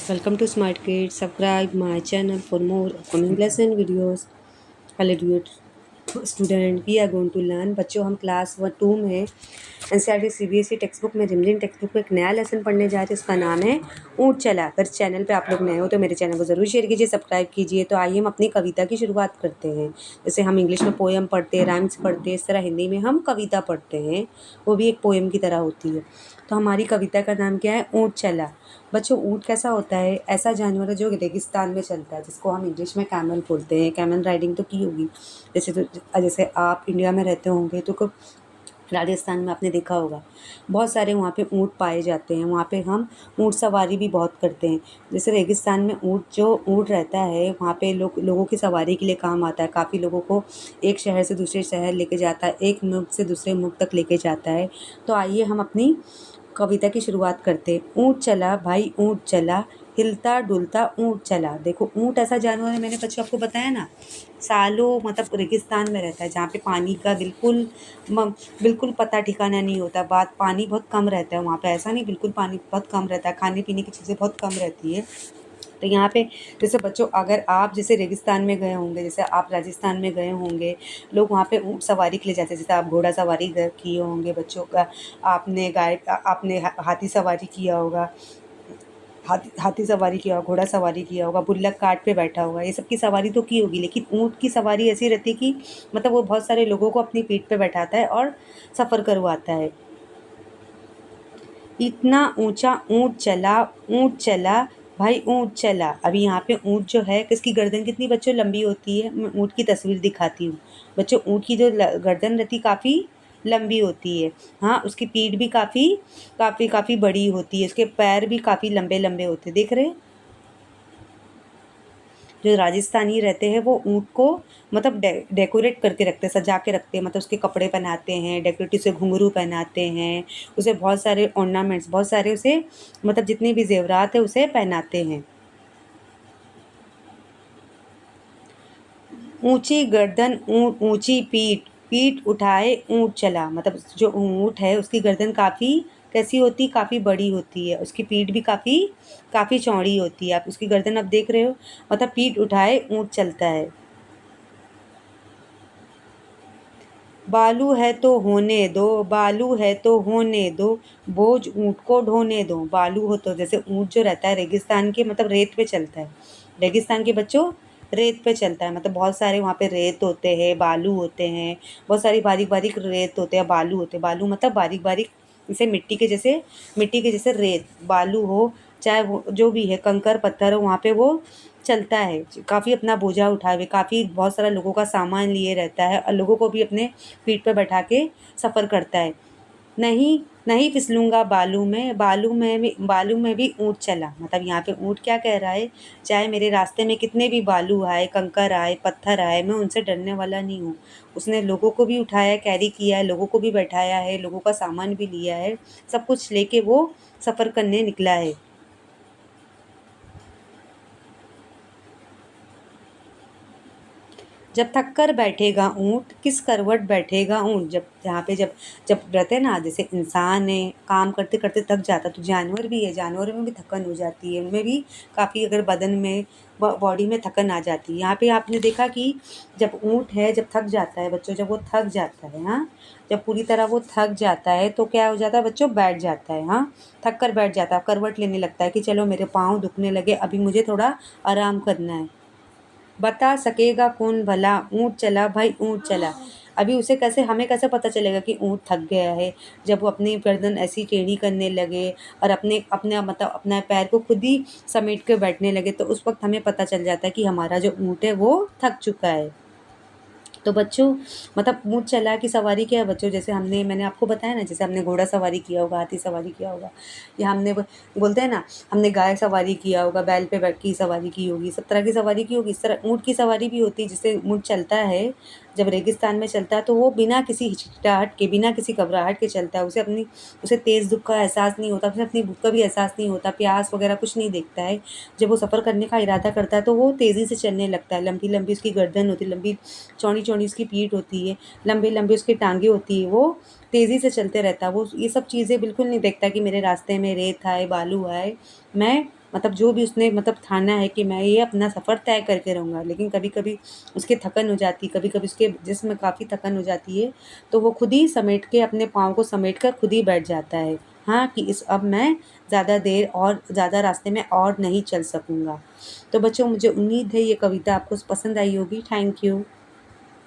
Welcome to Smart Kids. Subscribe my channel for more upcoming lesson videos. Hello dear student, we are going to learn। बच्चों हम class 2 में NCERT CBSE text book में रिमझिम text book में एक नया lesson पढ़ने जा रहे हैं। उसका नाम है ऊँट चला। अगर चैनल पे आप लोग नए हो तो मेरे चैनल को ज़रूर शेयर कीजिए, सब्सक्राइब कीजिए। तो आइए हम अपनी कविता की शुरुआत करते हैं। जैसे हम इंग्लिश में पोएम पढ़ते हैं, राइम्स पढ़ते हैं, इस तरह हिंदी में हम कविता पढ़ते हैं, वो भी एक पोएम की तरह होती है। तो हमारी कविता का नाम क्या है? ऊँट चला। बच्चों ऊँट कैसा होता है? ऐसा जानवर है जो रेगिस्तान में चलता है, जिसको हम इंग्लिश में कैमल बोलते हैं। कैमल राइडिंग तो की होगी। जैसे आप इंडिया में रहते होंगे तो राजस्थान में आपने देखा होगा, बहुत सारे वहाँ पे ऊँट पाए जाते हैं। वहाँ पे हम ऊँट सवारी भी बहुत करते हैं। जैसे रेगिस्तान में ऊँट रहता है, वहाँ पे लोगों की सवारी के लिए काम आता है। काफ़ी लोगों को एक शहर से दूसरे शहर लेके जाता है, एक मुल्क से दूसरे मुल्क तक लेके जाता है। तो आइए हम अपनी कविता की शुरुआत करते हैं। ऊँट चला भाई ऊँट चला, हिलता डुलता ऊँट चला। देखो ऊँट ऐसा जानवर है, मैंने बच्चों आपको बताया ना, सालों मतलब रेगिस्तान में रहता है, जहाँ पे पानी का बिल्कुल पता ठिकाना नहीं होता। पानी बहुत कम रहता है वहाँ पे। ऐसा नहीं, बिल्कुल पानी बहुत कम रहता है, खाने पीने की चीज़ें बहुत कम रहती है। तो यहाँ पे जैसे बच्चों, अगर आप जैसे रेगिस्तान में गए होंगे, जैसे आप राजस्थान में गए होंगे, लोग वहाँ पे ऊँट सवारी के लिए जाते हैं। जैसे आप घोड़ा सवारी किए होंगे बच्चों का, आपने हाथी सवारी किया होगा, हाथी सवारी किया होगा, घोड़ा सवारी किया होगा, बुल्लक कार्ट पे बैठा होगा, ये सब की सवारी तो की होगी। लेकिन ऊँट की सवारी ऐसी रहती है कि मतलब वो बहुत सारे लोगों को अपनी पीठ पे बैठाता है और सफ़र करवाता है। इतना ऊंचा ऊंट चला भाई ऊंट चला। अभी यहाँ पे ऊंट जो है, किसकी गर्दन कितनी बच्चों लंबी होती है? मैं ऊंट की तस्वीर दिखाती हूँ बच्चों। ऊंट की जो गर्दन रहती काफ़ी लंबी होती है। हाँ, उसकी पीठ भी काफ़ी काफ़ी काफ़ी बड़ी होती है। उसके पैर भी काफ़ी लंबे लंबे होते हैं, देख रहे हैं? जो राजस्थानी रहते हैं वो ऊँट को मतलब डेकोरेट करके रखते हैं, सजा के रखते हैं। मतलब उसके कपड़े पहनाते हैं, डेकोरेटिव से घुंघरू पहनाते हैं, उसे बहुत सारे ऑर्नामेंट्स, बहुत सारे उसे मतलब जितने भी ज़ेवरात है उसे पहनाते हैं। ऊंची गर्दन ऊंची पीठ, पीठ उठाए ऊंट चला। मतलब जो ऊंट है उसकी गर्दन काफ़ी कैसी होती? काफ़ी बड़ी होती है। उसकी पीठ भी काफ़ी काफ़ी चौड़ी होती है। आप उसकी गर्दन अब देख रहे हो, मतलब पीठ उठाए ऊंट चलता है। बालू है तो होने दो, बालू है तो होने दो, बोझ ऊँट को ढोने दो। बालू हो तो, जैसे ऊँट जो रहता है रेगिस्तान के मतलब रेत पे चलता है। रेगिस्तान के बच्चों रेत पे चलता है, मतलब बहुत सारे वहाँ पे रेत होते हैं, बालू होते हैं, बहुत सारी बारीक बारीक रेत होते हैं, बालू होते हैं। बालू मतलब बारीक बारीक, जैसे मिट्टी के जैसे रेत बालू हो, चाहे वो जो भी है, कंकर पत्थर हो, वहाँ पे वो चलता है। काफ़ी अपना बोझा उठाए हुए, काफ़ी बहुत सारा लोगों का सामान लिए रहता है और लोगों को भी अपने पीठ पे बैठा के सफ़र करता है। नहीं नहीं फिसलूँगा बालू में भी ऊँट चला। मतलब यहाँ पे ऊँट क्या कह रहा है? चाहे मेरे रास्ते में कितने भी बालू आए, कंकर आए, पत्थर आए, मैं उनसे डरने वाला नहीं हूँ। उसने लोगों को भी उठाया, कैरी किया है, लोगों को भी बैठाया है, लोगों का सामान भी लिया है, सब कुछ लेके वो सफ़र करने निकला है। जब थक कर बैठेगा ऊँट, किस करवट बैठेगा ऊँट। जब यहाँ पे जब जब रहते हैं ना, जैसे इंसान है, काम करते करते थक जाता, तो जानवर भी है, जानवरों में भी थकन हो जाती है, उनमें भी काफ़ी अगर बदन में बॉडी में थकन आ जाती है। यहाँ पे आपने देखा कि जब ऊँट है, जब थक जाता है बच्चों, जब वो थक जाता है, हाँ, जब पूरी तरह वो थक जाता है तो क्या हो जाता है बच्चों? बैठ जाता है। हाँ, थक कर बैठ जाता है, करवट लेने लगता है कि चलो मेरे पाँव दुखने लगे, अभी मुझे थोड़ा आराम करना है। बता सकेगा कौन भला, ऊँट चला भाई ऊँट चला। अभी उसे कैसे, हमें कैसे पता चलेगा कि ऊँट थक गया है? जब वो अपनी गर्दन ऐसी टेढ़ी करने लगे और अपने अपने मतलब अपना पैर को खुद ही समेट के बैठने लगे, तो उस वक़्त हमें पता चल जाता है कि हमारा जो ऊँट है वो थक चुका है। तो बच्चों मतलब ऊँट चला की सवारी क्या है बच्चों? जैसे मैंने आपको बताया ना, जैसे हमने घोड़ा सवारी किया होगा, हाथी सवारी किया होगा, या हमने बोलते हैं ना, हमने गाय सवारी किया होगा, बैल पे बैठ की सवारी की होगी, सब तरह की सवारी की होगी। इस तरह ऊँट की सवारी भी होती है। जिससे ऊँट चलता है, जब रेगिस्तान में चलता है तो वो बिना किसी हिचकिचाहट के, बिना किसी घबराहट के चलता है। उसे तेज़ धूप का एहसास नहीं होता, उसे अपनी भूख का भी एहसास नहीं होता, प्यास वगैरह कुछ नहीं देखता है। जब वो सफ़र करने का इरादा करता है तो वो तेज़ी से चलने लगता है। लंबी लंबी उसकी गर्दन होती है, लंबी चौड़ी चौड़ी उसकी पीठ होती है, लंबी लंबी उसकी टांगें होती है, वो तेज़ी से चलते रहता है। वो ये सब चीज़ें बिल्कुल नहीं देखता कि मेरे रास्ते में रेत आए, बालू आए, मैं मतलब जो भी उसने मतलब ठाना है कि मैं ये अपना सफ़र तय करके रहूँगा, लेकिन कभी-कभी उसकी थकन हो जाती है, कभी-कभी उसके जिस्म में काफ़ी थकन हो जाती है, तो वो खुद ही समेट के अपने पाँव को समेट कर खुद ही बैठ जाता है। हाँ, कि इस अब मैं ज़्यादा देर और ज़्यादा रास्ते में और नहीं चल सकूँगा। तो बच्चों मुझे उम्मीद है ये कविता आपको पसंद आई होगी। Thank you.